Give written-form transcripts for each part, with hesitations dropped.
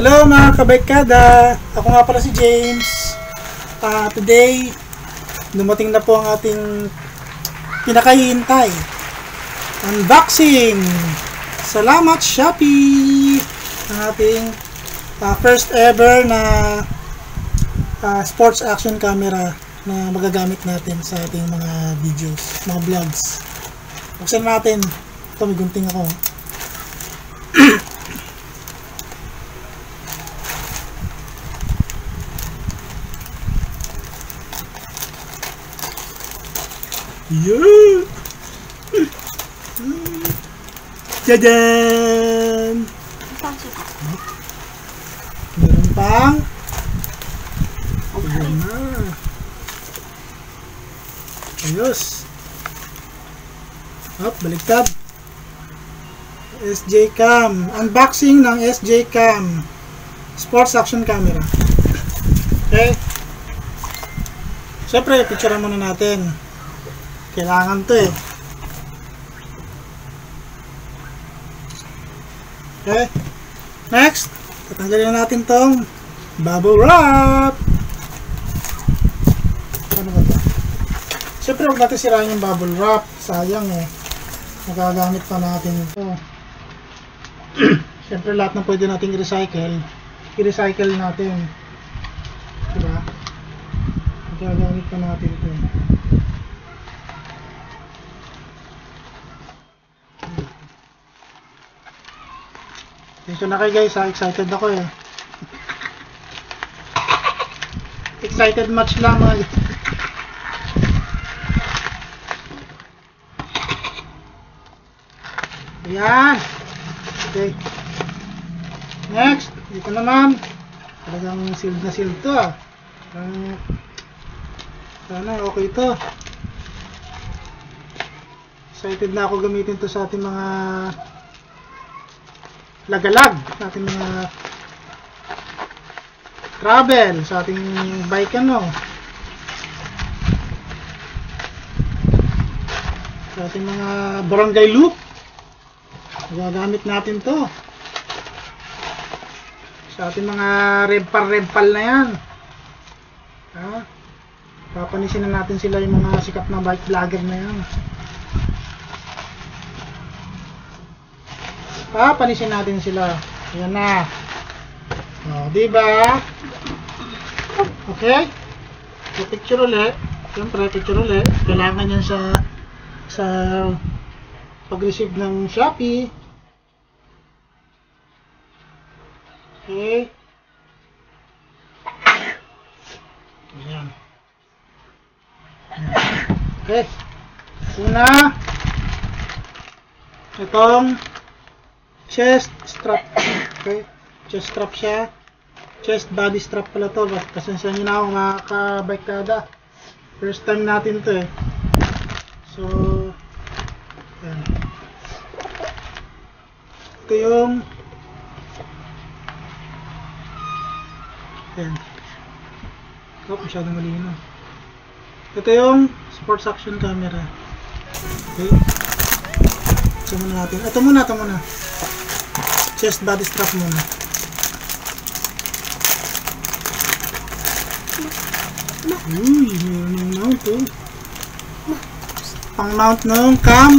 Hello mga kabaykada! Ako nga pala si James. Today, dumating na po ang ating pinakahihintay. Unboxing! Salamat Shopee! Ang ating first ever na sports action camera na magagamit natin sa ating mga videos, mga vlogs. Buksan natin. Ito, may gunting ako. Yeah! Jajan! Meron pang ayan na. Ayos. Hop, baliktad. SJ Cam. Unboxing ng SJ Cam sports action camera. Okay. Siyempre, picturean muna natin. Kailangan to eh. Okay. Next, tatanggalin natin tong bubble wrap. Ano ba ito? Siyempre, huwag natin sirain yung bubble wrap. Sayang eh. Magagamit pa natin ito. Siyempre, lahat ng pwede nating i-recycle natin. Diba? Magagamit pa natin ito. Dito na kayo guys ha, excited ako eh. Excited much lang mga guys. Ayan. Okay. Next, dito naman. Talagang sealed na sealed to ah. Sana okay to. Excited na ako gamitin to sa ating mga lagalag, sa ating mga travel, sa ating bike sa ating mga barangay loop. Gagamit natin to sa ating mga rempal na yan. Papanisin na natin sila, yung mga sikat na bike vlogger na yan. Papanisin natin sila. Ayan na. Diba? Okay? So, picture ulit. Siyempre, picture ulit. Kailangan yan sa pag-receive ng Shopee. Okay. Ayan. Okay. Una, itong chest strap. Okay. Chest strap siya. Chest body strap pala to. Pasensya nyo na ako mga kabaykada. First time natin to eh. So, ayan. Ito yung ayan. Masyadong malino. Ito yung sports action camera. Okay. So, muna natin. Ito muna. Chest body strap muna. Uy, meron yung mount oh. Pang mount ng cam.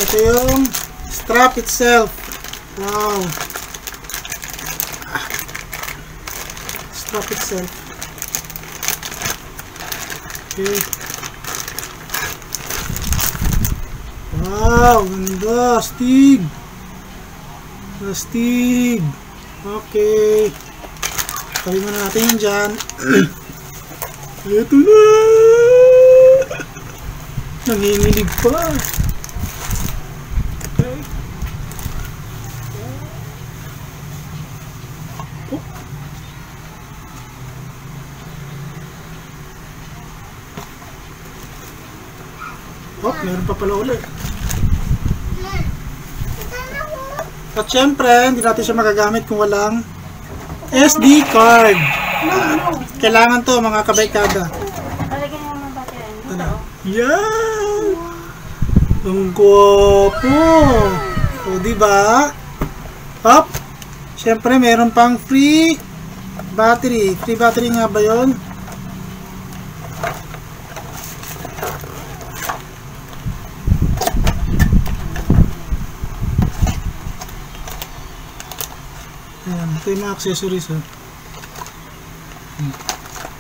Ito yung strap itself. Wow. Strap itself. Okay. Wow, ganda. Astig. Okay. Tabi muna natin yun dyan. Ito na. Nanginginig pa. Okay. Meron pa pala ulit. At syempre, hindi natin siya magagamit kung walang SD card. Kailangan to mga kabaykada. Lalagyan mo ng battery. Yan! Ang gwapo! O diba? Hop! Siyempre, meron pang free battery. Free battery nga ba yun? Ayan, ito yung mga accessories.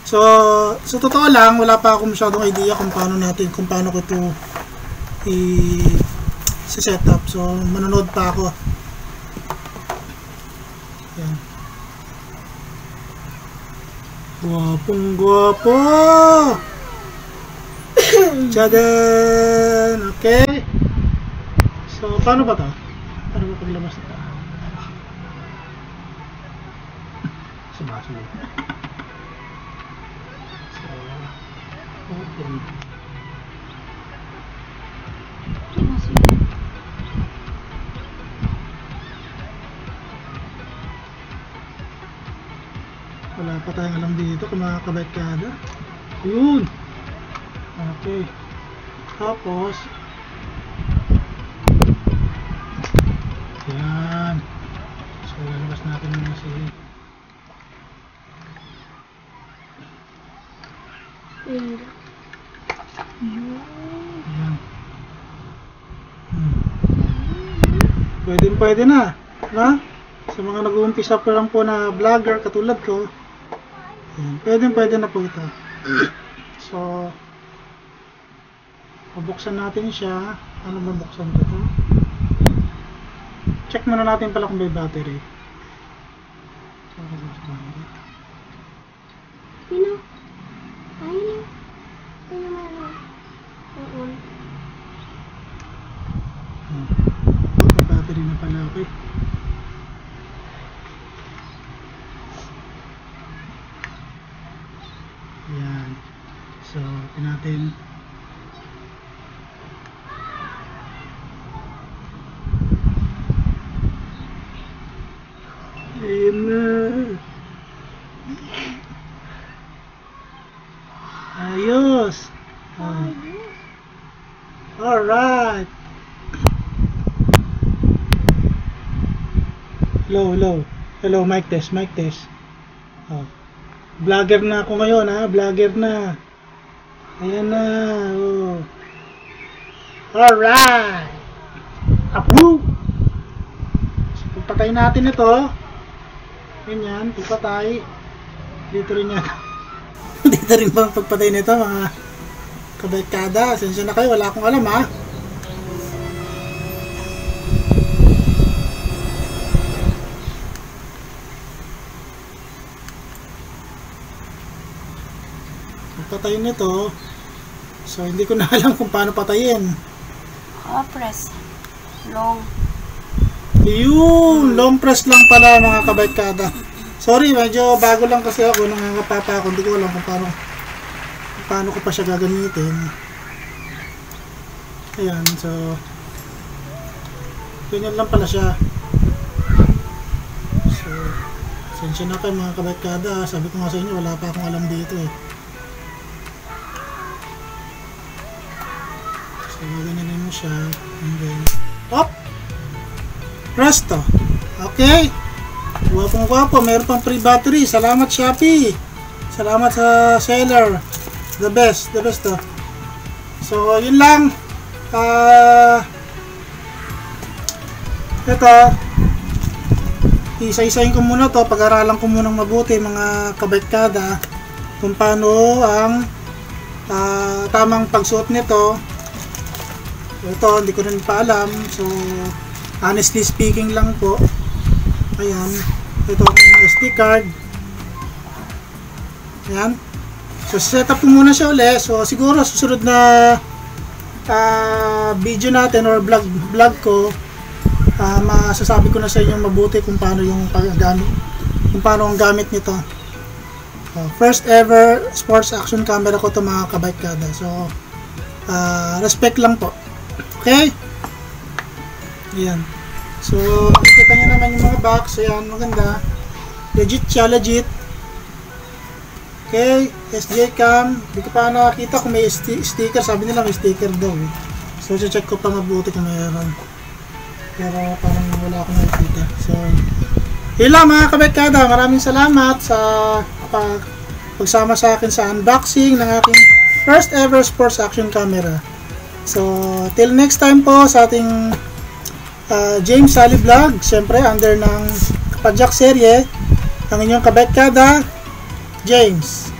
So, sa totoo lang, wala pa akong masyadong idea kung paano ko ito i-setup. So, manonood pa ako. Ayan. Guwapong guwapo! Tchadan! Okay? So, paano ba ito? Paano ba paglabas ito? Sumasunod. So, open. Wala pa tayong alam dito kung makakabarkada. Yun! Okay. Tapos, yan. So, lalabas natin muna si yan. Pwede na. Na? Sa mga nag-uumpisa pa lang po na vlogger katulad ko, pwede na po ito. So, mabuksan natin siya. Ano mabuksan ito? Check muna natin pala kung may battery. So, Pino? Ayun. Ayun ano. Oo. May battery na pala. Okay. Yan. So, ito natin. Ayan na. Ayos. Alright. Hello, mic test. Oh. Vlogger na ako ngayon, ha? Vlogger na. Ayan na. Oh. Alright. Approve. So, pagpatay natin ito. Ganyan, pagpatay. Dito rin yan. Dito rin ba ang pagpatay nito, mga kabarkada? Sensya na kayo, wala akong alam, ha? Patayin nito. So, hindi ko na alam kung paano patayin. Press. Long. Yun! Long press lang pala, mga kabarkada. Sorry, medyo bago lang kasi ako. Nangangapapa ako. Hindi ko alam kung paano ko pa siya gagamitin. Ayan, so ganyan lang pala siya. So, sensya na kayo mga kabarkada. Sabi ko nga sa inyo, wala pa akong alam dito eh. So, ganyan mo siya. And then, op! Presto! Okay! Guwapong guwapo. Mayroon pang free battery. Salamat Shopee! Salamat sa seller. The best to. So, yun lang. Ito. Isa-isahin ko muna to. Pag-aralan ko munang mabuti mga kabarkada kung paano ang tamang pagsuot nito. Ito, hindi ko rin pa alam. So, honestly speaking lang po. Ayan. Ito ang SD card. Ayan. So, set up ko muna siya ulit. So, siguro susunod na video natin or vlog ko, masasabi ko na sa inyo mabuti kung paano yung paggamit, kung paano ang gamit nito. First ever sports action camera ko to mga kabarkada. So, respect lang po. Okay? Ayan. So, nakikita nyo naman yung mga box. Ayan, maganda. Legit siya, legit. Okay, SJ Cam. Hindi ko pa nakakita kung may sticker. Sabi nila may sticker daw eh. So, check ko pa mabuti kung mayroon. Pero parang wala akong nakikita. So, Yun lang mga kabarkada, maraming salamat sa pagsama sa akin sa unboxing ng aking first ever sports action camera. So, till next time po sa ating James Sally Vlog, syempre under ng Kapadyak serye, ang inyong kabarkada, James.